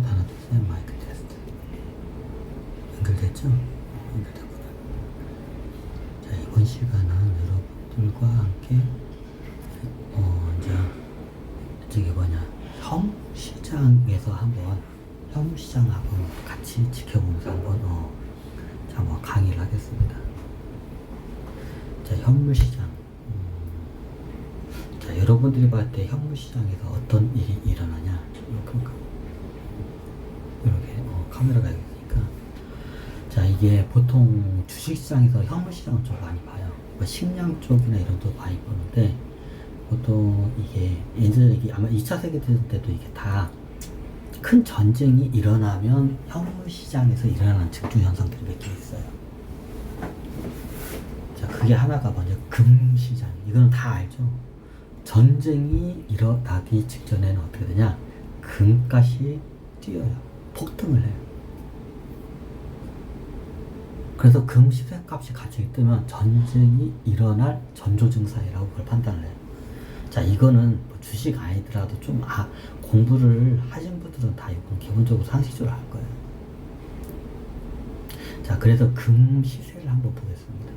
하나, 둘, 셋, 마이크 테스트. 연결됐죠? 연결됐구나. 자, 이번 시간은 여러분들과 함께, 이제, 저기 혐시장에서 한번, 혐시장하고 같이 지켜보면서 한번, 강의를 하겠습니다. 자, 현물시장. 자, 여러분들이 봤을 때 현물시장에서 어떤 일이 일어나냐? 이렇게 카메라가 있으니까. 자, 이게 보통 주식시장에서 현물시장을 좀 많이 봐요. 식량 쪽이나 이런 데 많이 보는데, 보통 이게 예전에 아마 2차 세계대전 때도 이게 다 큰 전쟁이 일어나면 현물시장에서 일어나는 증조 현상들이 몇 개 있어요. 자, 그게 하나가 먼저 금시장. 이거는 다 알죠? 전쟁이 일어나기 직전에는 어떻게 되냐? 금값이 뛰어요. 폭등을 해요. 그래서 금 시세값이 갑자기 뜨면 전쟁이 일어날 전조증상이라고 그걸 판단을 해요. 자, 이거는 뭐 주식 아니더라도 좀 공부를 하신 분들은 다 이건 기본적으로 상식적으로 알 거예요. 자, 그래서 금 시세를 한번 보겠습니다.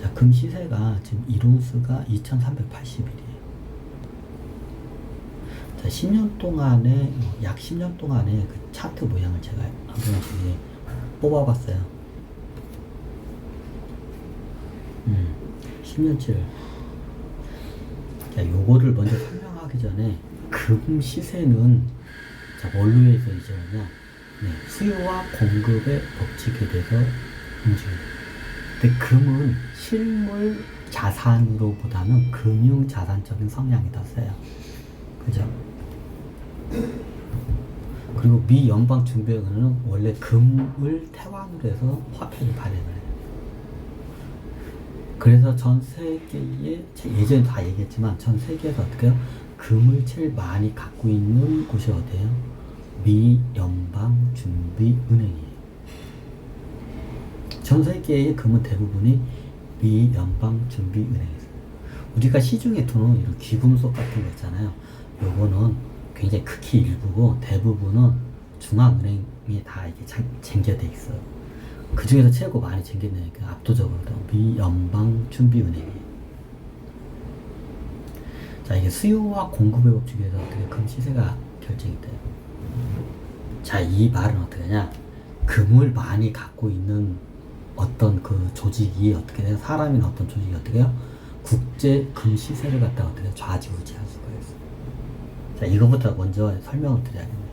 자, 금 시세가 지금 1온스가 2,380일이에요. 자, 10년 동안에, 약 10년 동안에 그 차트 모양을 제가 한번 저기 뽑아봤어요. 10년치를. 자, 요거를 먼저 설명하기 전에, 금 시세는, 자, 뭘로 해서 이제냐? 수요와 공급의 법칙에 대해서 움직여요. 근데 금은 실물 자산으로보다는 금융 자산적인 성향이 더 세요. 그죠? 그리고 미 연방준비은행은 원래 금을 태환으로 해서 화폐를 발행을 해요. 그래서 전 세계에, 예전에 다 얘기했지만 전 세계에서 어떻게 해요? 금을 제일 많이 갖고 있는 곳이 어디예요? 미 연방준비은행이에요. 전 세계의 금은 대부분이 미 연방준비은행에서. 우리가 시중에 두는 이런 귀금속 같은 거 있잖아요. 요거는 굉장히 극히 일부고 대부분은 중앙은행이 다 이게 쟁겨져 있어요. 그 중에서 최고 많이 쟁겨있는 게 압도적으로 미 연방준비은행이에요. 자, 이게 수요와 공급의 법칙에서 어떻게 금 시세가 결정이 돼요. 자, 이 말은 어떻게 하냐? 금을 많이 갖고 있는 어떤 그 조직이 어떻게 돼요? 사람이나 어떤 조직이 어떻게 해요? 국제 금 시세를 갖다가 어떻게 좌지우지할 수가 있어요. 자, 이거부터 먼저 설명을 드려야겠네요.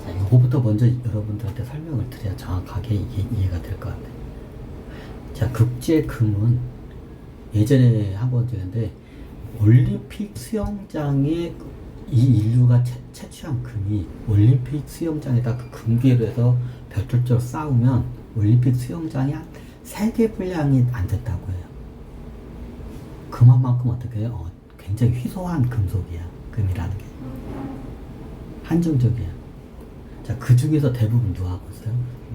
자, 이거부터 먼저 여러분들한테 설명을 드려야 정확하게 이게 이해가 될 것 같아요. 자, 국제 금은 예전에 한번 드렸는데, 올림픽 수영장에 이 인류가 채취한 금이 올림픽 수영장에다 그 금괴로 해서 벽돌적으로 쌓으면 올림픽 수영장이 한 3개 분량이 안 됐다고 해요. 금한만큼 어떻게 해요? 굉장히 희소한 금속이야. 금이라는 게. 한정적이야. 자, 그 중에서 대부분 누가 갖고 있어요?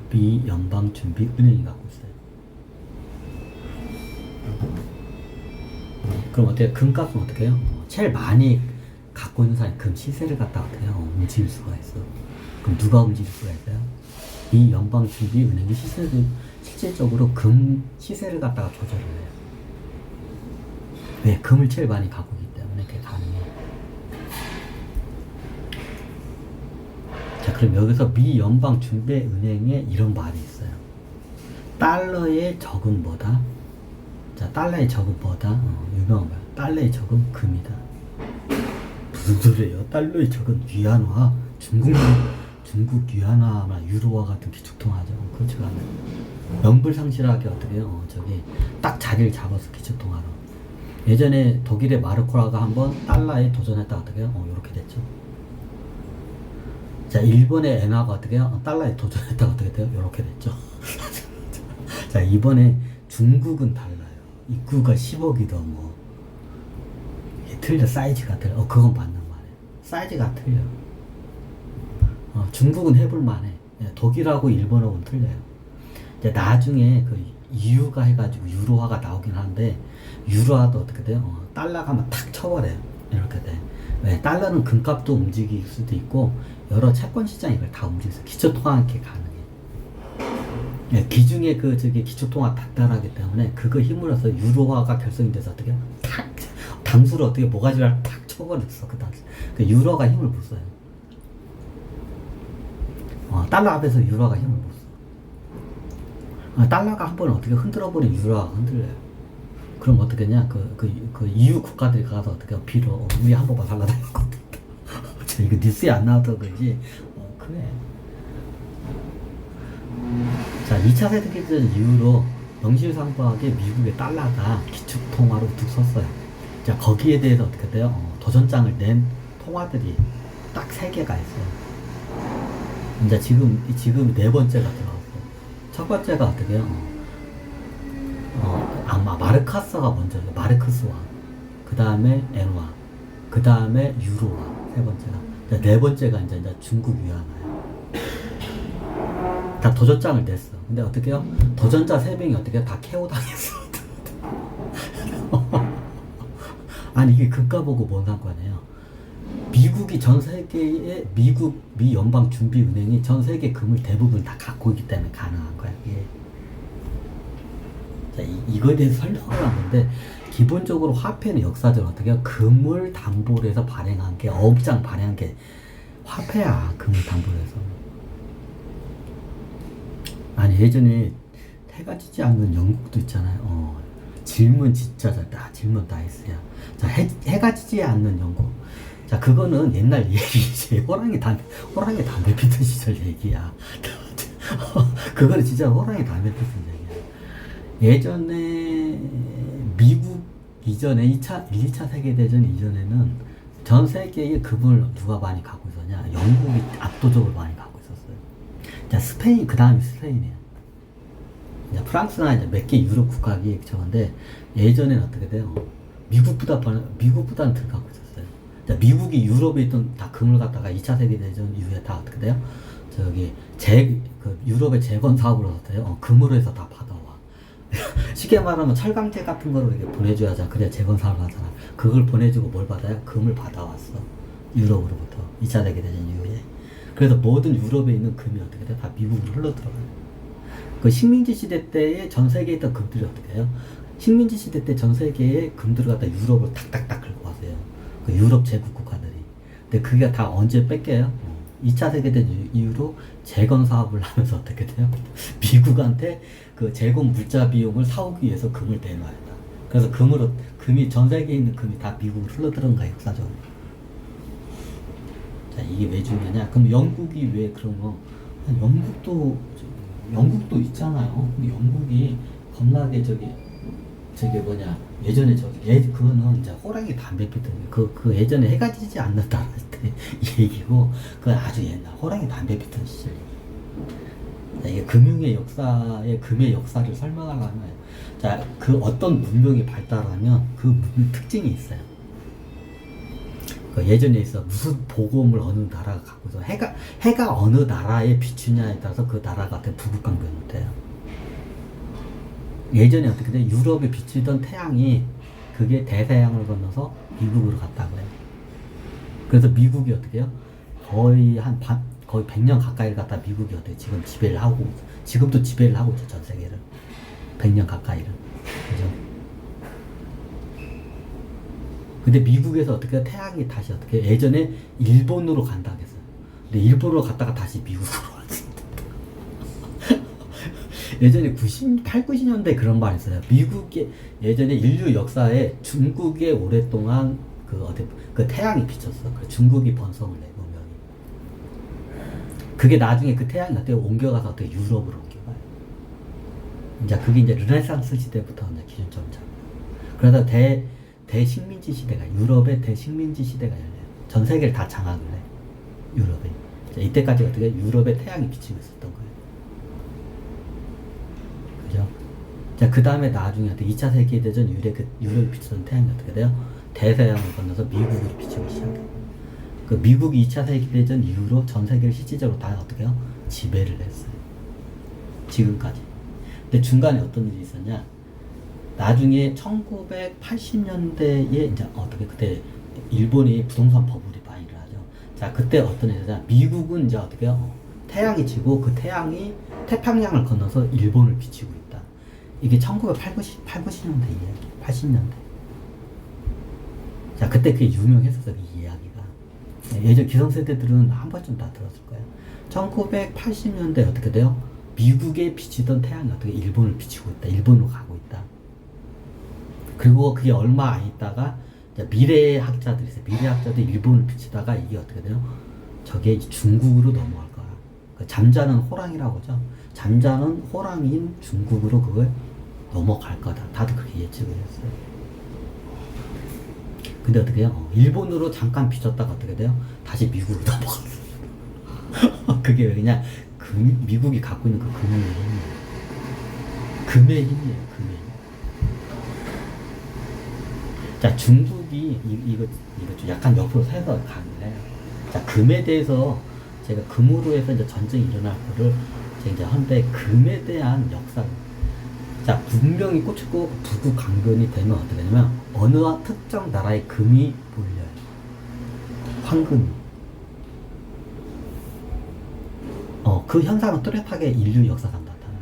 미 연방준비은행이 갖고 있어요. 그럼 어때요? 금값은 어떻게 해요? 제일 많이 갖고 있는 사람이 금 시세를 갖다가 어떻게 해요? 움직일 수가 있어. 그럼 누가 움직일 수가 있어요? 이 연방준비은행이 실질적으로 금 시세를 갖다가 조절을 해요. 왜? 금을 제일 많이 갖고 있기 때문에 그게 가능해요. 자, 그럼 여기서 미 연방준비은행에 이런 말이 있어요. 달러의 적은 뭐다? 자, 달러의 적은 뭐다? 유명한 거야. 달러의 적은 금이다. 무슨 소리예요? 달러의 적은 위안화, 중국 위안화나 유로화 같은 기축통화죠. 그렇지가 않아요. 명불상실하게 어떻게 해요? 딱 자리를 잡아서 기축통화로. 예전에 독일의 마르코라가 한번 달러에 도전했다 어떻게 해요? 이렇게 됐죠. 자, 일본의 엔화가 어떻게 해요? 달러에 도전했다 어떻게 돼요? 이렇게 됐죠. 자, 이번에 중국은 달라요. 입구가 10억이더 뭐. 틀려. 사이즈가 틀려. 그건 맞는 말이에요. 사이즈가 틀려. 중국은 해볼만해. 독일하고 일본하고는 틀려요. 이제 나중에 그 이유가 해가지고 유로화가 나오긴 하는데 유로화도 어떻게 돼요? 달러가 한번 탁 쳐버려요. 이렇게 돼. 왜? 달러는 금값도 움직일 수도 있고 여러 채권 시장이 이걸 다 움직여서 기초통화하게 가능해. 예, 기중에 그 저기 기초통화 단단하기 때문에 그거 힘으로써 유로화가 결성이 돼서 어떻게 탁 당수를 어떻게 모가지를 탁 쳐버렸어. 그 당시 그 유로가 힘을 못 써요. 달러 앞에서 유로가 힘을 못 써. 달러가 한 번 어떻게 흔들어버리면 유로가 흔들려요. 그럼 어떻게냐? 그 EU 국가들이 가서 어떻게 비로 우리 한 번만 살라달라고. 저 이거 뉴스에 안 나왔던 거지. 그래. 자, 2차 세계대전 이후로 명실상부하게 미국의 달러가 기축통화로 툭 섰어요. 자, 거기에 대해서 어떻게 돼요? 도전장을 낸 통화들이 딱 3개가 있어요. 이제 지금 4번째가 들어갔어요. 첫 번째가 어떻게 해요? 아마 마르카스가 먼저예요. 마르크스화. 그 다음에 엔화. 그 다음에 유로화. 3번째가. 네 번째가 이제 중국 위안화예요. 다 도전장을 냈어. 근데 어떻게 해요? 도전자 3명이 어떻게 해요? 다 KO 당했어. 아니, 이게 금가 보고 뭔 상관이에요? 미국이 전 세계의 미 연방준비은행이 전 세계 금을 대부분 다 갖고 있기 때문에 가능한 거야. 이게. 자, 이거에 대해서 설명을 한 건데, 기본적으로 화폐는 역사적으로 어떻게 해요? 금을 담보로 해서 발행한 게, 어업장 발행한 게 화폐야. 금을 담보로 해서. 아니, 예전에 해가 지지 않는 영국도 있잖아요. 질문 진짜 잘다. 질문 나이스야. 자, 해가 지지 않는 영국. 자, 그거는 옛날 얘기지. 호랑이 담배 피던 시절 얘기야. 그거는 진짜 호랑이 담배 피던 얘기야. 예전에 미국 이전에 1, 2차 세계대전 이전에는 전 세계의 금을 누가 많이 갖고 있었냐? 영국이 압도적으로 많이 갖고 있었어요. 자, 스페인, 그 다음이 스페인이에요. 이제 프랑스나 이제 몇 개 유럽 국가기 저건데, 예전에는 어떻게 돼요? 미국보다는 덜 갖고 있었어요. 자, 미국이 유럽에 있던 다 금을 갖다가 2차 세계대전 이후에 다 어떻게 돼요? 저기, 유럽의 재건 사업을 어때요? 금으로 해서 다 받아와. 쉽게 말하면 철강제 같은 거를 이렇게 보내줘야 하잖아. 그래야 재건 사업을 하잖아. 그걸 보내주고 뭘 받아요? 금을 받아왔어. 유럽으로부터. 2차 세계대전 이후에. 그래서 모든 유럽에 있는 금이 어떻게 돼? 다 미국으로 흘러들어가요. 그 식민지 시대 때에 전 세계에 있던 금들이 어떻게 해요? 식민지 시대 때 전 세계의 금들을 갖다 유럽을 탁탁탁 긁고 가세요. 그 유럽 제국 국가들이. 근데 그게 다 언제 뺏겨요? 2차 세계대전 이후로 재건 사업을 하면서 어떻게 돼요? 미국한테 그 재건 물자 비용을 사오기 위해서 금을 대놔야 돼. 그래서 금이 전 세계에 있는 금이 다 미국으로 흘러들어간 거야, 역사적으로. 자, 이게 왜 중요하냐? 그럼 영국이 왜 그런 거? 영국도 있잖아요. 근데 영국이 겁나게 예전에 그거는 이제 호랑이 담배 피던 그 예전에 해가 지지 않는 나라 때 얘기고, 그건 아주 옛날 호랑이 담배 피던 시절. 이게 금융의 금의 역사를 설명하려면, 자, 그 어떤 문명이 발달하면 그 문명 특징이 있어요. 그 예전에 있어 무슨 보금을 어느 나라가 갖고 있어. 해가 어느 나라에 비추냐에 따라서 그 나라가 어떤 부국강변이 돼요. 예전에 어떻게 돼? 유럽에 비추던 태양이 그게 대서양을 건너서 미국으로 갔다고 해요. 그래서 미국이 어떻게 해요? 거의 100년 가까이를 갖다 미국이 어떻게 지금 지배를 하고, 지금도 지배를 하고 있죠, 전 세계를. 100년 가까이를. 그죠? 근데 미국에서 어떻게 태양이 다시 어떻게 예전에 일본으로 간다 했어요. 근데 일본으로 갔다가 다시 미국으로 왔습니다. 예전에 90년대 그런 말 있어요. 미국의 예전에 인류 역사에 중국에 오랫동안 그 태양이 비쳤어. 그 중국이 번성을 내 문명이. 그게 나중에 그 태양이 어떻게 옮겨가서 어떻게 유럽으로 옮겨가요. 이제 그게 이제 르네상스 시대부터 이제 기준점을 잡아요. 그러다 대식민지 시대가, 유럽의 대식민지 시대가 열려요. 전 세계를 다 장악을 해. 유럽에. 자, 이때까지 어떻게 유럽에 태양이 비치고 있었던 거예요. 그죠? 자, 그 다음에 나중에 2차 세계대전 이후에 유럽에 비치던 태양이 어떻게 돼요? 대서양을 건너서 미국으로 비치기 시작해요. 그 미국이 2차 세계대전 이후로 전 세계를 실질적으로 다 어떻게 해요? 지배를 했어요. 지금까지. 근데 중간에 어떤 일이 있었냐? 나중에 1980년대에 이제 어떻게 그때 일본이 부동산 버블이 많이 일어나죠. 자, 그때 어떤 일이냐? 미국은 이제 어떻게 해요? 태양이 지고 그 태양이 태평양을 건너서 일본을 비치고 있다. 이게 1980, 90년대 이야기, 80년대. 자, 그때 그게 유명했었어, 이 이야기가. 예전 기성세대들은 한 번쯤 다 들었을 거예요. 1980년대 어떻게 돼요? 미국에 비치던 태양이 어떻게 일본을 비치고 있다. 일본으로 가고 있다. 그리고 그게 얼마 안 있다가 미래학자들이 있어요. 미래학자들이 일본을 비치다가 이게 어떻게 돼요? 저게 중국으로 넘어갈 거야. 잠자는 호랑이라고 하죠. 잠자는 호랑이인 중국으로 그걸 넘어갈 거다. 다들 그렇게 예측을 했어요. 근데 어떻게 해요? 일본으로 잠깐 비쳤다가 어떻게 돼요? 다시 미국으로 넘어갔어요. 그게 왜 그냥 미국이 갖고 있는 그 금의 힘이에요. 금의 힘이에요. 금의 힘. 자, 중국이 이거 좀 약간 옆으로 세서 가는 거예요. 자, 금에 대해서 제가 금으로 해서 이제 전쟁이 일어날 거를 제가 이제 한데 금에 대한 역사. 자, 분명히 꽂히고 부국 강변이 되면 어떻게 되냐면 어느 특정 나라의 금이 몰려요. 황금이. 그 현상은 뚜렷하게 인류 역사상 나타나요.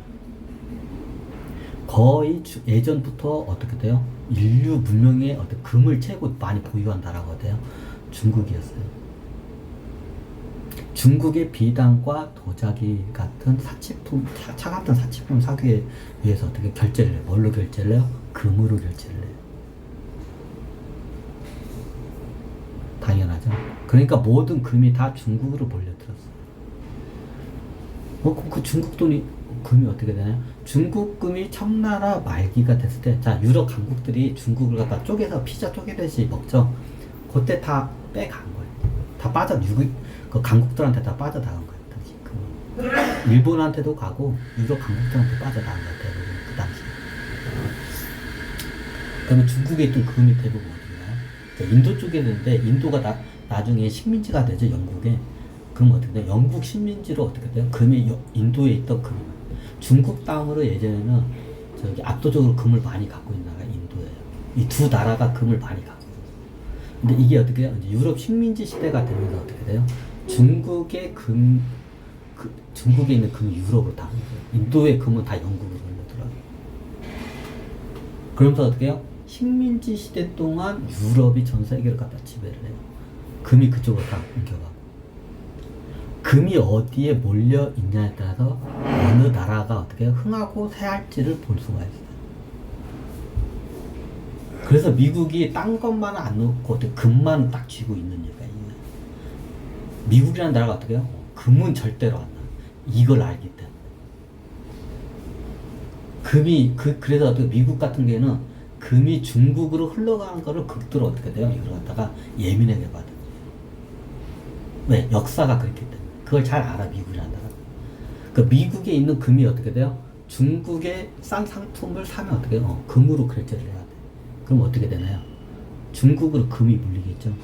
거의 예전부터 어떻게 돼요? 인류 문명의 어떤 금을 최고 많이 보유한 나라가 돼요. 중국이었어요. 중국의 비단과 도자기 같은 사치품, 차 같은 사치품 사기 위해서 어떻게 결제를 해요? 뭘로 결제를 해요? 금으로 결제를 해요. 당연하죠. 그러니까 모든 금이 다 중국으로 몰려들었어요. 그럼 그 중국 돈이, 금이 어떻게 되나요? 중국 금이 청나라 말기가 됐을 때, 자, 유럽 강국들이 중국을 갖다 쪼개서 피자 쪼개듯이 먹죠. 그때 다 빼간 거예요. 다 그 강국들한테 다 빠져나간 거예요. 당시 금이. 일본한테도 가고 유럽 강국들한테 빠져나간 거예요. 대부분 그 당시. 그러면 중국에 있던 금이 대부분 어디 가요? 인도 쪽에 있는데 인도가 나중에 식민지가 되죠. 영국에. 그럼 어떻게 돼요? 영국 식민지로 어떻게 돼요? 금이 인도에 있던 금이. 중국 다음으로 예전에는 저기 압도적으로 금을 많이 갖고 있는 나라가 인도예요. 이 두 나라가 금을 많이 갖고 있어요. 근데 이게 어떻게 해요? 이제 유럽 식민지 시대가 되면서 어떻게 돼요? 중국에 있는 금이 유럽으로 다 옮겨요. 인도의 금은 다 영국으로 올려더라고요. 그러면서 어떻게 해요? 식민지 시대 동안 유럽이 전 세계를 갖다 지배를 해요. 금이 그쪽으로 다 옮겨가고. 금이 어디에 몰려 있냐에 따라서 어느 나라가 어떻게 흥하고 쇠할지를 볼 수가 있어요. 그래서 미국이 딴 것만 안 놓고 금만 딱 쥐고 있는 이유가 있어요. 미국이라는 나라가 어떻게 해요? 금은 절대로 안 나. 이걸 알기 때문에. 그래서 어떻게 미국 같은 경우에는 금이 중국으로 흘러가는 거를 극도로 어떻게 돼요? 이걸 갖다가 예민하게 받아요. 왜? 역사가 그렇기 때문에. 그걸 잘 알아, 미국이라는 나라. 그 미국에 있는 금이 어떻게 돼요? 중국의 싼 상품을 사면 어떻게 해요? 금으로 결제를 해야 돼. 그럼 어떻게 되나요? 중국으로 금이 물리겠죠.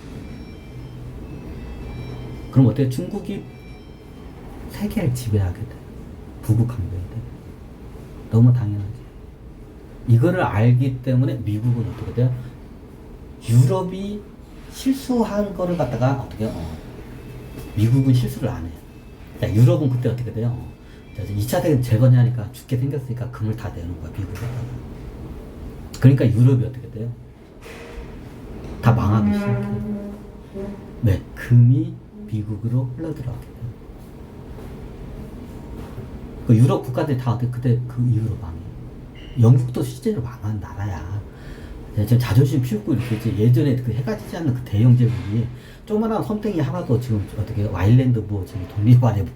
그럼 어떻게 중국이 세계를 지배하게 돼. 부국 강변이 돼. 너무 당연하지. 이거를 알기 때문에 미국은 어떻게 돼요? 유럽이 실수한 거를 갖다가 어떻게 해요? 미국은 실수를 안 해요. 자, 유럽은 그때 어떻게 돼요? 2차 대전 재건이 하니까 죽게 생겼으니까 금을 다 내는 거야, 미국에다가. 그러니까 유럽이 어떻게 돼요? 다 망하기 시작해요. 왜? 금이 미국으로 흘러들어가게 돼요. 그 유럽 국가들이 다 그때 그 이후로 망해요. 영국도 실제로 망한 나라야. 지금 자존심 피우고 이렇게 했지. 예전에 그 해가 지지 않는 그 대영 제국이 조그만한 섬땡이 하나도 지금 어떻게 와일랜드 지금 독립안에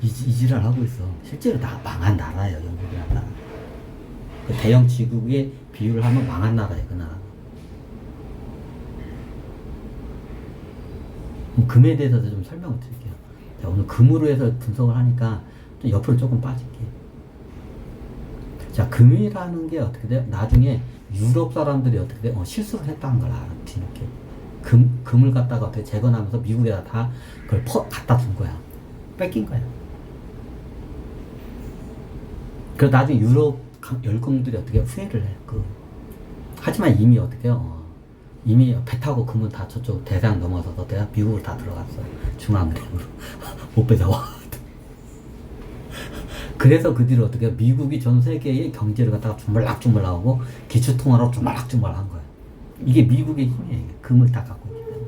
이지랄 하고 있어. 실제로 다 망한 나라예요, 영국이라는 나라. 그 대영 지국에 비유를 하면 망한 나라예요, 그 나라. 금에 대해서도 좀 설명을 드릴게요. 자, 오늘 금으로 해서 분석을 하니까 좀 옆으로 조금 빠질게요. 자, 금이라는 게 어떻게 돼요? 나중에 유럽 사람들이 어떻게 돼요? 실수를 했다는 걸 알아, 뒤늦게. 금을 갖다가 어떻게 재건하면서 미국에다 다 그걸 갖다 준 거야. 뺏긴 거야. 그래서 나중에 유럽 열강들이 어떻게 후회를 해. 하지만 이미 어떻게요? 이미 배 타고 금은 다 저쪽 대상 넘어서서 내가 미국으로 다 들어갔어. 중앙은행으로. 못 빼잡아. 그래서 그 뒤로 어떻게 미국이 전 세계의 경제를 갖다가 주물락주물락하고 기초통화로 주물락주물락한 거야. 이게 미국의 힘이에요. 금을 다 갖고 있기 때문에.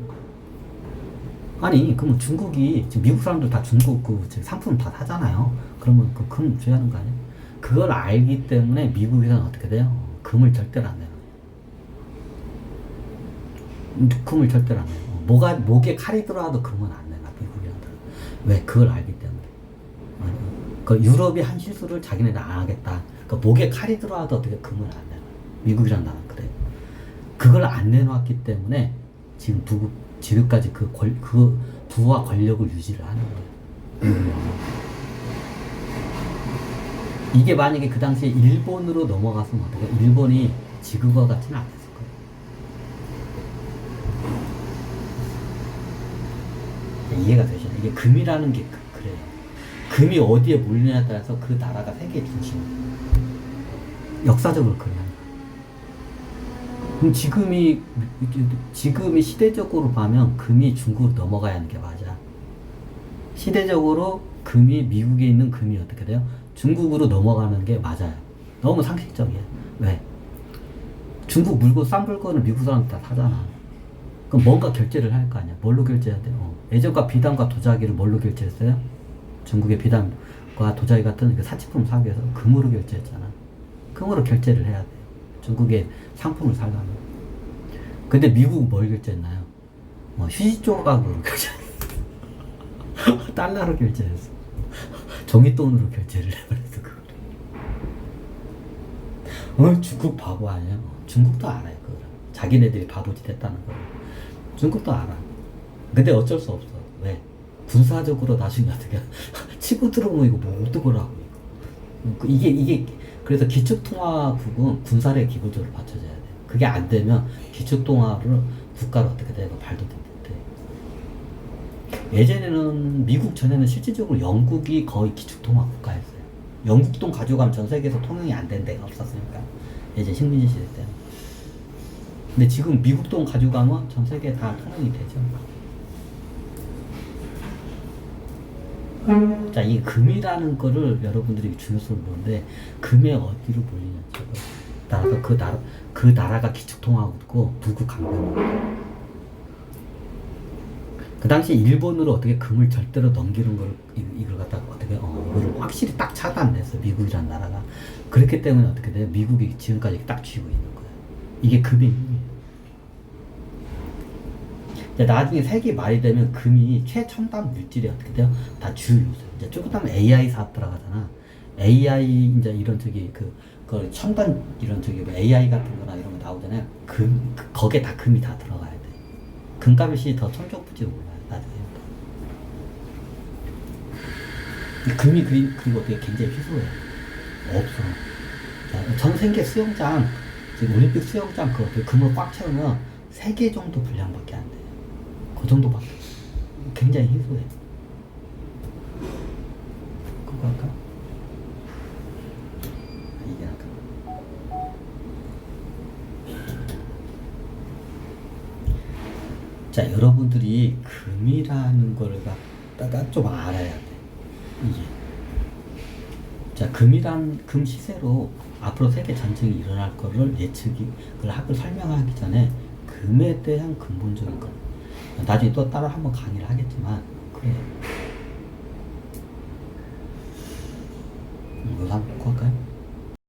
아니, 그러면 중국이 지금 미국 사람들 다 중국 상품 다 사잖아요. 그러면 그 금 줘야 하는 거 아니야? 그걸 알기 때문에 미국에서는 어떻게 돼요? 금을 절대로 안 내요. 금을 절대로 안 내요. 목에 칼이 들어와도 금은 안 내요. 미국이란들은. 왜? 그걸 알기 때문에. 그 유럽이 한 실수를 자기네는 안 하겠다. 그 목에 칼이 들어와도 어떻게 금을 안 내요. 미국이란 나라는 그래요. 그걸 안 내놓았기 때문에 지금까지 그 부와 권력을 유지를 하는 거예요. 이게 만약에 그 당시에 일본으로 넘어갔으면 어떡해? 일본이 지금과 같지는 않았을 거예요. 이해가 되시나요? 이게 금이라는 게 그래요. 금이 어디에 몰리냐에 따라서 그 나라가 세계의 중심이에요. 역사적으로 그래요. 그럼 지금이 시대적으로 보면 금이 중국으로 넘어가야 하는 게 맞아. 시대적으로 금이 미국에 있는 금이 어떻게 돼요? 중국으로 넘어가는 게 맞아요. 너무 상식적이에요. 왜? 중국 물건, 싼 물건을 미국 사람들 다 사잖아. 그럼 뭔가 결제를 할 거 아니야. 뭘로 결제해야 돼요? 예전과 비단과 도자기를 뭘로 결제했어요? 중국의 비단과 도자기 같은 그 사치품 사기 위해서 금으로 결제했잖아. 금으로 결제를 해야 돼요. 중국의 상품을 살려면. 근데 미국은 뭘 결제했나요? 휴지 조각으로 결제했어. 달러로 결제했어. 종이돈으로 결제를 해버렸어. 그걸. 중국 바보 아니야? 중국도 알아요. 그걸. 자기네들이 바보짓 했다는 걸. 중국도 알아. 근데 어쩔 수 없어. 왜? 군사적으로 나중에 어떻게 치고 들어오면 이거 뭐 어떡하라고. 이게 그래서 기축통화국은 군사력이 기본적으로 받쳐져야 돼. 그게 안 되면 기축통화를 국가를 어떻게 돼? 발도 못해. 예전에는 미국 전에는 실질적으로 영국이 거의 기축통화 국가였어요. 영국 돈 가져가면 전 세계에서 통용이 안 된 데가 없었으니까. 예전 식민지 시대 때는. 근데 지금 미국 돈 가져가면 전 세계에 다 통용이 되죠. 자, 이 금이라는 거를 여러분들이 중요성을 보는데, 금에 어디로 몰리냐죠. 따라서 그 나라가 기축통화국이고 북극 강변국. 그 당시 일본으로 어떻게 금을 절대로 넘기는 걸, 이걸 갖다가 어떻게, 이걸 확실히 딱 차단했어. 미국이란 나라가. 그렇기 때문에 어떻게 돼요? 미국이 지금까지 딱 쥐고 있는 거예요. 이게 금의 힘이에요. 나중에 세계 말이 되면 금이 최첨단 물질이 어떻게 돼요? 다 주요 요소. 이제 조금 하면 AI 사업 들어가잖아. AI 이제 이런 그 첨단 이런 뭐 AI 같은 거나 이런 거 나오잖아요. 거기에 다 금이 다 들어가야 돼. 금값이 더 천정부지로 올라요. 나중에. 금이 그리고 어떻게 굉장히 희소해요. 없어. 자, 전 세계 수영장, 지금 올림픽 수영장 그거 금을 꽉 채우면 3개 정도 분량밖에 안 돼요. 그 정도밖에. 굉장히 희소해. 그거 할까? 이게 할까? 자, 여러분들이 금이라는 걸 갖다가 좀 알아야 돼. 이게. 자, 금 시세로 앞으로 세계 전쟁이 일어날 거를 그걸 학을 설명하기 전에 금에 대한 근본적인 것. 나중에 또 따로 한번 강의를 하겠지만, 그래. 이거 한번 볼까요?